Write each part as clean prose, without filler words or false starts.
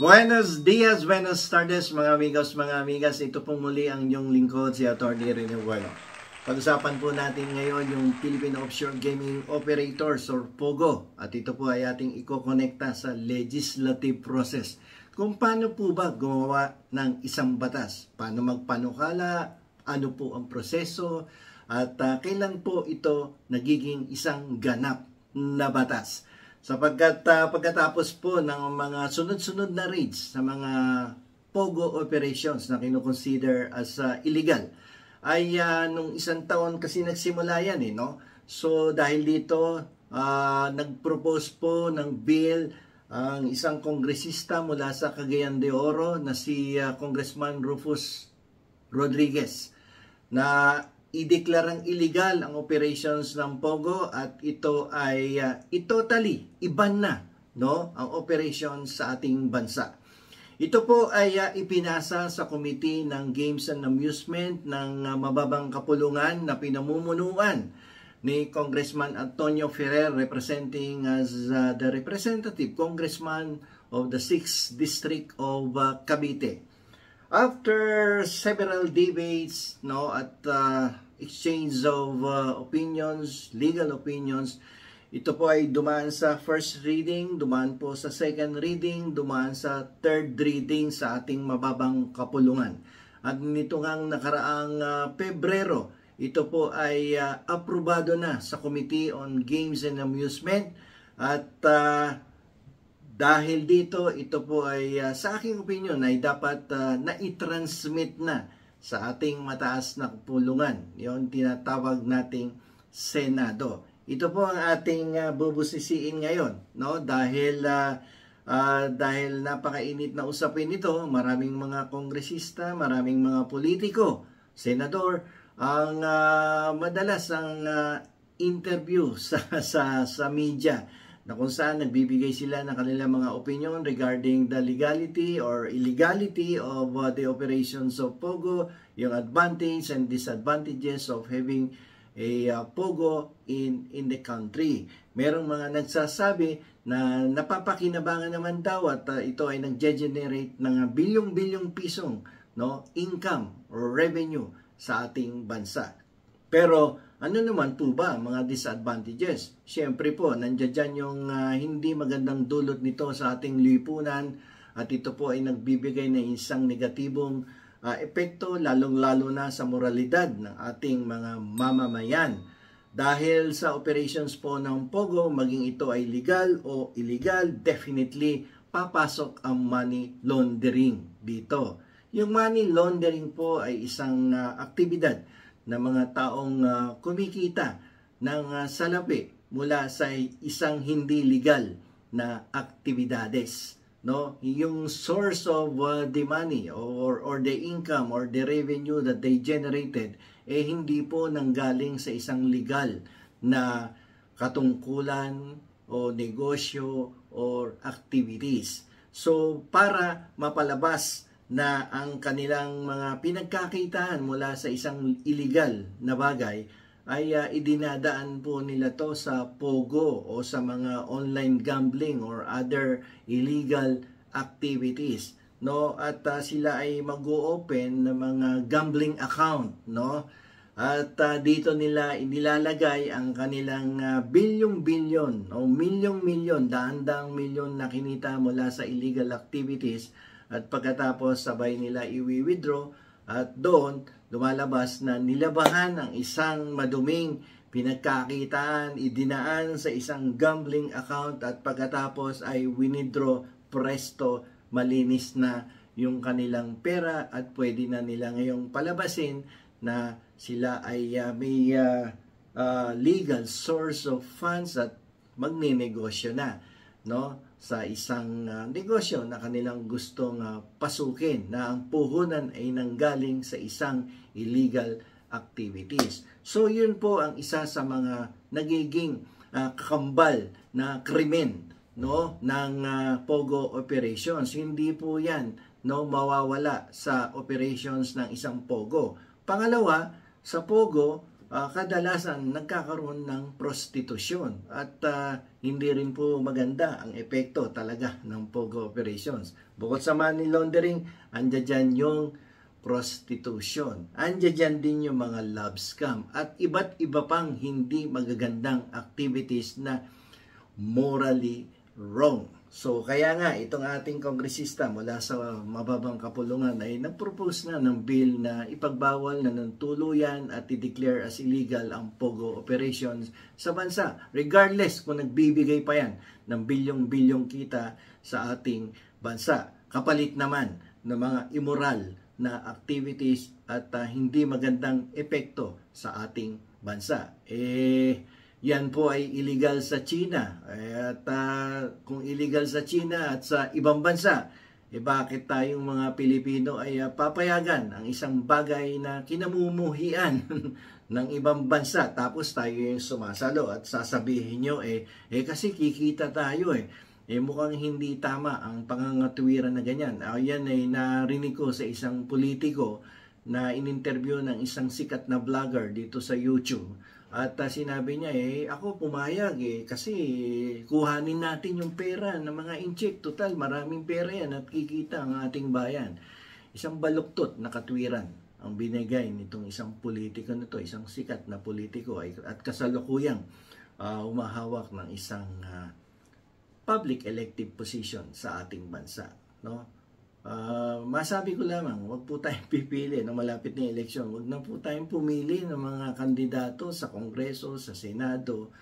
Buenos dias, buenas tardes mga amigos, mga amigas. Ito pong muli ang inyong lingkod, si Atty. Rene Bueno. Pag-usapan po natin ngayon yung Philippine Offshore Gaming Operators or POGO. At ito po ay ating ikokonekta sa legislative process. Kung paano po ba gumawa ng isang batas? Paano magpanukala? Ano po ang proseso? At kailan po ito nagiging isang ganap na batas? Sapagkat pagkatapos po ng mga sunod-sunod na raids sa mga POGO operations na kinukonsider as illegal, ay nung isang taon kasi nagsimula yan no? So dahil dito, nag-propose po ng bill ang isang kongresista mula sa Cagayan de Oro na si Congressman Rufus Rodriguez na ideklarang illegal ang operations ng POGO at ito ay totally iban na no ang operations sa ating bansa. Ito po ay ipinasa sa Committee ng Games and Amusement ng mababang kapulungan na pinamumunuan ni Congressman Antonio Ferrer, representing as the representative congressman of the 6th District of Cavite. After several debates at exchange of opinions, legal opinions, ito po ay dumaan sa first reading, dumaan po sa second reading, dumaan sa third reading sa ating mababang kapulungan. At nito ngang nakaraang Pebrero, ito po ay aprobado na sa Committee on Games and Amusement at dahil dito, ito po ay sa aking opinion ay dapat na-i-transmit na sa ating mataas na kapulungan. Yung tinatawag nating Senado. Ito po ang ating bubusisiin ngayon, no? Dahil napakainit na usapin ito, maraming mga kongresista, maraming mga politiko, senador, ang madalas ang interview sa media na kung saan nagbibigay sila ng kanilang mga opinion regarding the legality or illegality of the operations of POGO, yung advantage and disadvantages of having a POGO in the country. Merong mga nagsasabi na napapakinabangan naman daw at ito ay nag-generate ng bilyong-bilyong pisong income or revenue sa ating bansa. Pero ano naman po ba ang mga disadvantages? Siyempre po, nandiyan yung hindi magandang dulot nito sa ating lipunan at ito po ay nagbibigay ng isang negatibong epekto lalong-lalo na sa moralidad ng ating mga mamamayan. Dahil sa operations po ng POGO, maging ito ay legal o illegal, definitely papasok ang money laundering dito. Yung money laundering po ay isang aktibidad na mga taong kumikita ng salapi mula sa isang hindi legal na aktibidades, no? Yung source of the money or the income or the revenue that they generated hindi po nanggaling sa isang legal na katungkulan o negosyo or activities. So para mapalabas na ang kanilang mga pinagkakitaan mula sa isang illegal na bagay ay idinadaan po nila to sa POGO o sa mga online gambling or other illegal activities, no? At sila ay mag-o-open ng mga gambling account, no? At dito nila inilalagay ang kanilang bilyong-bilyon o milyong-milyon, daan-daang milyon na kinita mula sa illegal activities. At pagkatapos sabay nila i-withdraw at doon lumalabas na nilabahan ang isang maduming pinagkakitaan, idinaan sa isang gambling account at pagkatapos ay withdraw presto, malinis na yung kanilang pera at pwede na nila ngayong palabasin na sila ay may legal source of funds at magninegosyo na, no? Sa isang negosyo na kanilang gustong pasukin na ang puhunan ay nanggaling sa isang illegal activities. So yun po ang isa sa mga nagiging kakambal na krimen, no, ng POGO operations. Hindi po yan mawawala sa operations ng isang POGO. Pangalawa, sa POGO kadalasan nagkakaroon ng prostitusyon at hindi rin po maganda ang epekto talaga ng POGO operations. Bukod sa money laundering, andyan dyan yung prostitution. Andyan dyan din yung mga love scam at iba't iba pang hindi magagandang activities na morally wrong. So kaya nga itong ating kongresista mula sa mababang kapulungan ay nagpropose na ng bill na ipagbawal na ng tuluyan at i-declare as illegal ang POGO operations sa bansa. Regardless kung nagbibigay pa yan ng bilyong-bilyong kita sa ating bansa. Kapalit naman ng mga immoral na activities at hindi magandang epekto sa ating bansa. Yan po ay illegal sa China. At kung illegal sa China at sa ibang bansa, bakit tayong mga Pilipino ay papayagan ang isang bagay na kinamumuhian ng ibang bansa tapos tayo yung sumasalo at sasabihin nyo kasi kikita tayo mukhang hindi tama ang pangangatwiran na ganyan. Yan ay narinig ko sa isang politiko na in-interview ng isang sikat na vlogger dito sa YouTube. At sinabi niya ako pumayag kasi kuhanin natin yung pera ng mga incheck. Total, maraming pera yan at kikita ang ating bayan. Isang baluktot na katwiran ang binigay nitong isang politiko na to, isang sikat na politiko at kasalukuyang umahawak ng isang public elective position sa ating bansa, no? Masabi ko lamang, wag po tayong pipili na malapit na eleksyon. Wag na po tayong pumili ng mga kandidato sa Kongreso, sa Senado,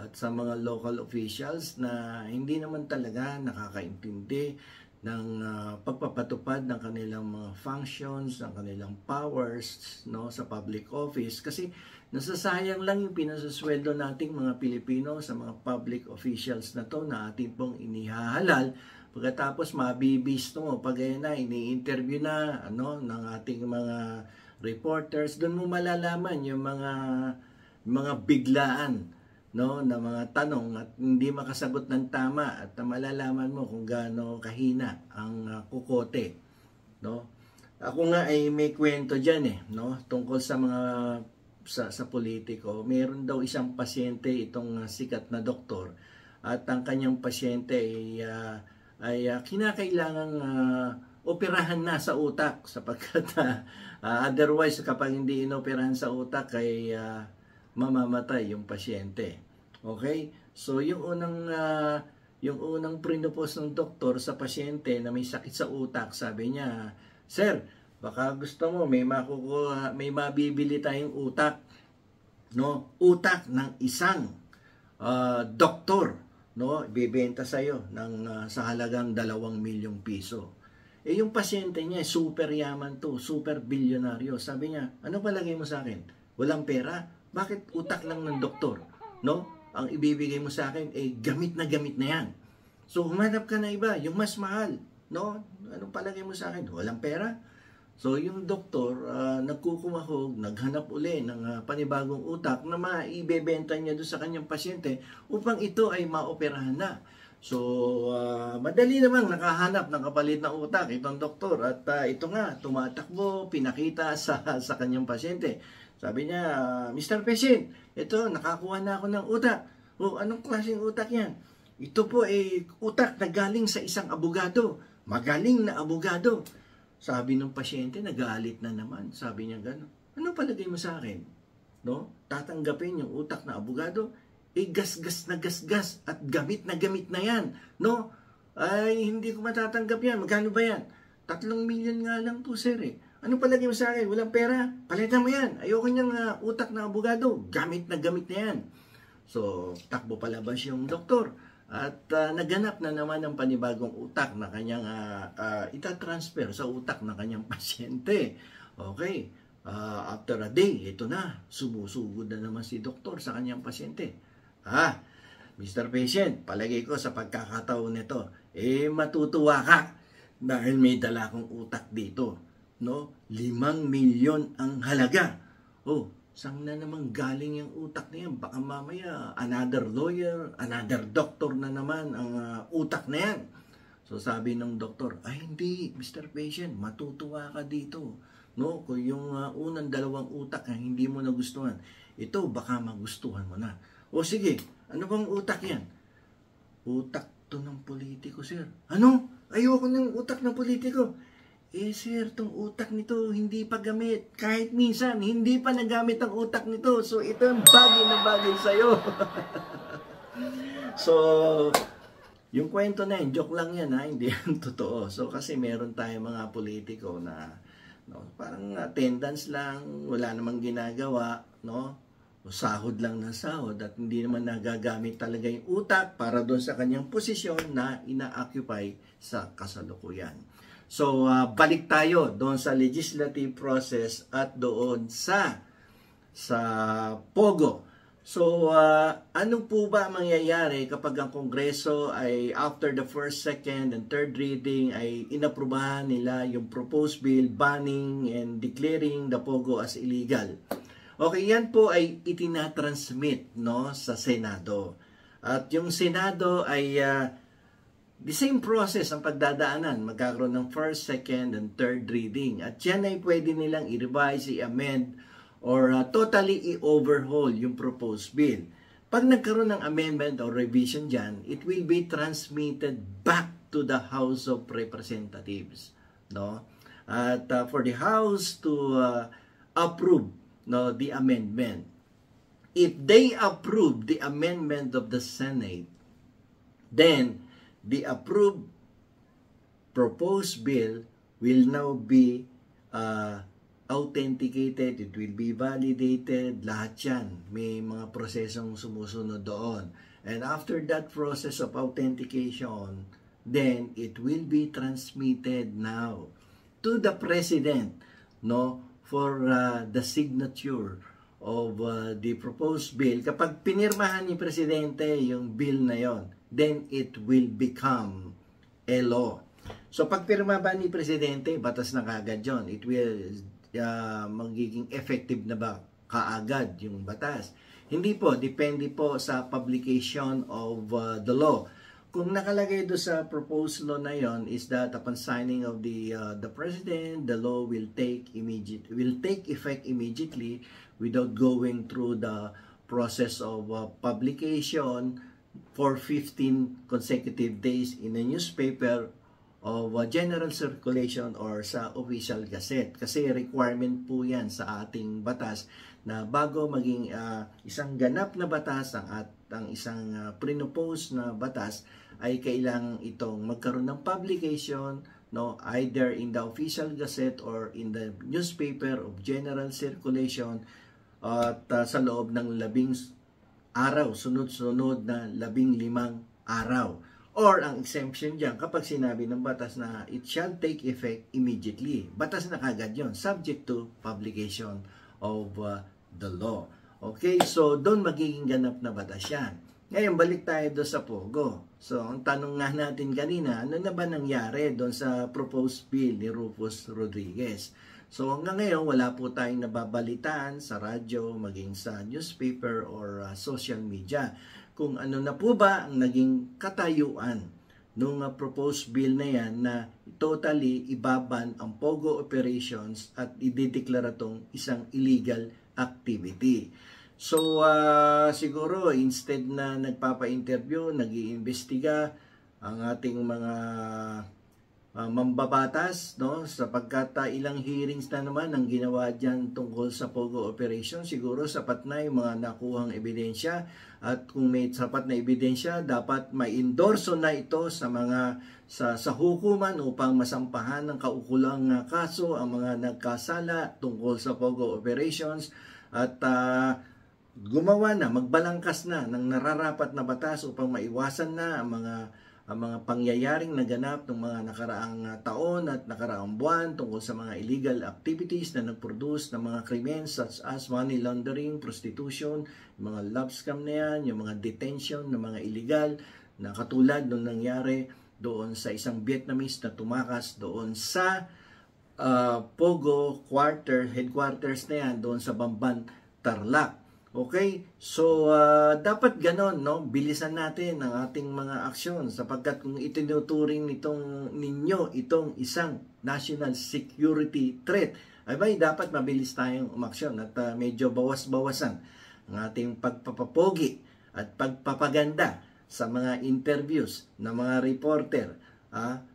at sa mga local officials na hindi naman talaga nakakaintindi ng pagpapatupad ng kanilang mga functions, ng kanilang powers, no, sa public office. Kasi nasasayang lang yung pinasasweldo nating mga Pilipino sa mga public officials na to na ating pong inihahalal. Pagkatapos mabibisto mo, pag ini-interview na ng ating mga reporters, doon mo malalaman yung mga biglaan, no, na mga tanong at hindi makasagot ng tama at malalaman mo kung gaano kahina ang kukote, no. Ako nga ay may kwento diyan no, tungkol sa mga sa politiko. Meron daw isang pasyente itong sikat na doktor at ang kanyang pasyente ay kinakailangang operahan na sa utak sapagkat otherwise kapag hindi inoperahan sa utak ay mamamatay yung pasyente. Okay? So yung unang prinopos ng doktor sa pasyente na may sakit sa utak, sabi niya, "Sir, baka gusto mo may mabibili tayong utak, no? Utak ng isang doktor, no? Ibebenta sa iyo sa halagang 2 milyong piso." Yung pasyente niya, super yaman to, super bilyonaryo. Sabi niya, "Ano palagay mo sa akin? Walang pera? Bakit utak lang ng doktor? No? Ang ibibigay mo sa akin, gamit na yan. So, humanap ka na iba, yung mas mahal. No? Anong palagay mo sa akin? Walang pera?" So, yung doktor, nagkukumahog, naghanap uli ng panibagong utak na maibebenta niya doon sa kanyang pasyente upang ito ay maoperahan na. So, madali namang nakahanap ng kapalit na utak itong doktor. At ito nga, tumatakbo, pinakita sa kanyang pasyente. Sabi niya, "Mr. Patient, ito, nakakuha na ako ng utak." "Oh, anong klaseng utak yan?" "Ito po ay utak na galing sa isang abogado. Magaling na abogado." Sabi ng pasyente, nagalit na naman. Sabi niya gano'n, "Ano palagay mo sa akin? No? Tatanggapin yung utak na abogado? Gasgas na gasgas at gamit na yan. No? Ay, hindi ko matatanggap yan. Magkano ba yan?" 3 milyon nga lang po, sir "Ano palagay mo sa akin? Walang pera? Palitan mo yan. Ayoko niyang utak na abogado. Gamit na yan." So, takbo palabas yung doktor. At naganap na naman ng panibagong utak na kanyang itatransfer sa utak ng kanyang pasyente. Okay. After a day, ito na. Sumusugod na naman si doktor sa kanyang pasyente. "Mr. Patient, palagay ko sa pagkakataon nito, matutuwa ka dahil may dala kong utak dito. No? 5 milyon ang halaga." "Oh, saan na naman galing yung utak na yan? Baka mamaya another lawyer, another doctor na naman ang utak na yan." So sabi ng doktor, "Hindi, Mr. Patient, matutuwa ka dito. No? Kung yung unang 2 utak na hindi mo nagustuhan, ito baka magustuhan mo na. O sige, ano bang utak yan? Utak to ng politiko, sir. Ano? Ayoko ng utak ng politiko. Eh sir, tong utak nito hindi pa gamit. Kahit minsan, hindi pa nagamit ang utak nito. So ito ang bagay na bagay sa'yo. So, yung kwento na yun, joke lang yan ha, hindi yan totoo. So kasi meron tayong mga politiko na parang attendance lang, wala namang ginagawa, no? O sahod lang ng sahod at hindi naman nagagamit talaga yung utak para doon sa kanyang posisyon na ina-occupy sa kasalukuyan. So, balik tayo doon sa legislative process at doon sa Pogo. So, ano po ba mangyayari kapag ang Kongreso ay after the first, second, and third reading ay inaprubahan nila yung proposed bill banning and declaring the Pogo as illegal? Okay, yan po ay itinatransmit sa Senado. At yung Senado ay the same process ang pagdadaanan. Magkakaroon ng first, second, and third reading. At yan ay pwede nilang i-revise, i-amend, or totally i-overhaul yung proposed bill. Pag nagkaroon ng amendment or revision dyan, it will be transmitted back to the House of Representatives. No? At for the House to approve the amendment. If they approve the amendment of the Senate, then the approved proposed bill will now be authenticated, it will be validated, lahat yan. May mga prosesong sumusunod doon. And after that process of authentication, then it will be transmitted now to the President, for the signature of the proposed bill. Kapag pinirmahan ni Presidente yung bill na yon, then it will become a law. So pag pirma ba ni Presidente, batas na kaagad yun. It will magiging effective na ba kaagad yung batas? Hindi po, depende po sa publication of the law. Kung nakalagay do sa proposed law na yon is that upon signing of the President, the law will take effect immediately without going through the process of publication for 15 consecutive days in a newspaper of general circulation or sa official gazette. Kasi requirement po yan sa ating batas na bago maging isang ganap na batas ang isang pre-proposed na batas ay kailangan itong magkaroon ng publication either in the official gazette or in the newspaper of general circulation at sa loob ng 10 araw, sunod-sunod na 15 araw. Or ang exemption dyan, kapag sinabi ng batas na it shall take effect immediately. Batas na kagad yun, subject to publication of the law. Okay, so doon magiging ganap na batas yan. Ngayon, balik tayo doon sa Pogo. So, ang tanong nga natin kanina, ano na ba nangyari doon sa proposed bill ni Rufus Rodriguez? So, hanggang ngayon, wala po tayong nababalitaan sa radyo, maging sa newspaper or social media kung ano na po ba ang naging katayuan nung proposed bill na yan na totally ibaban ang Pogo operations at idideklara tong isang illegal activity. So, siguro instead na nagpapa-interview, nag-iimbestiga ang ating mga mambabatas, sapagkat ilang hearings na naman ang ginawa dyan tungkol sa Pogo operation, siguro sapat na yung mga nakuhang ebidensya at kung may sapat na ebidensya, dapat ma-endorso na ito sa mga sa hukuman upang masampahan ng kaukulang kaso ang mga nagkasala tungkol sa Pogo operations at gumawa na, magbalangkas na ng nararapat na batas upang maiwasan na ang mga pangyayaring naganap ng mga nakaraang taon at nakaraang buwan tungkol sa mga illegal activities na nagproduce ng mga krimen such as money laundering, prostitution, yung mga love scam na yan, yung mga detention ng mga illegal na katulad nung nangyari doon sa isang Vietnamese na tumakas doon sa Pogo headquarters na yan doon sa Bamban, Tarlac. Okay, so dapat ganon, bilisan natin ang ating mga aksyon sapagkat kung itinuturing ninyo itong isang national security threat, ay dapat mabilis tayong umaksyon at medyo bawas-bawasan ang ating pagpapapogi at pagpapaganda sa mga interviews ng mga reporter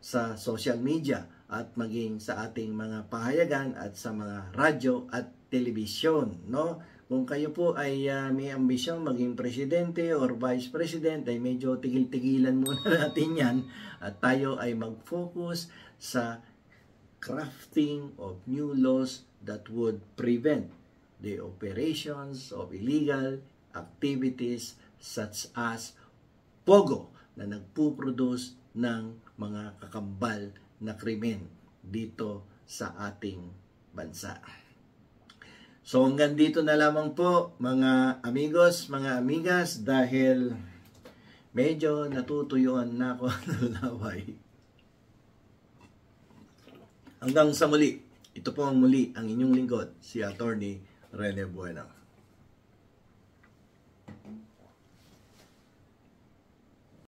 sa social media at maging sa ating mga pahayagan at sa mga radyo at telebisyon, no? Kung kayo po ay may ambisyon maging presidente or vice president, ay medyo tigil-tigilan muna natin yan at tayo ay mag-focus sa crafting of new laws that would prevent the operations of illegal activities such as Pogo na nagpuproduce ng mga kakambal na krimen dito sa ating bansa. So hanggang dito na lamang po mga amigos, mga amigas, dahil medyo natutuyuan na ako ng laway. Hanggang sa muli, ito po ang muli ang inyong lingkod, si Attorney Rene Bueno.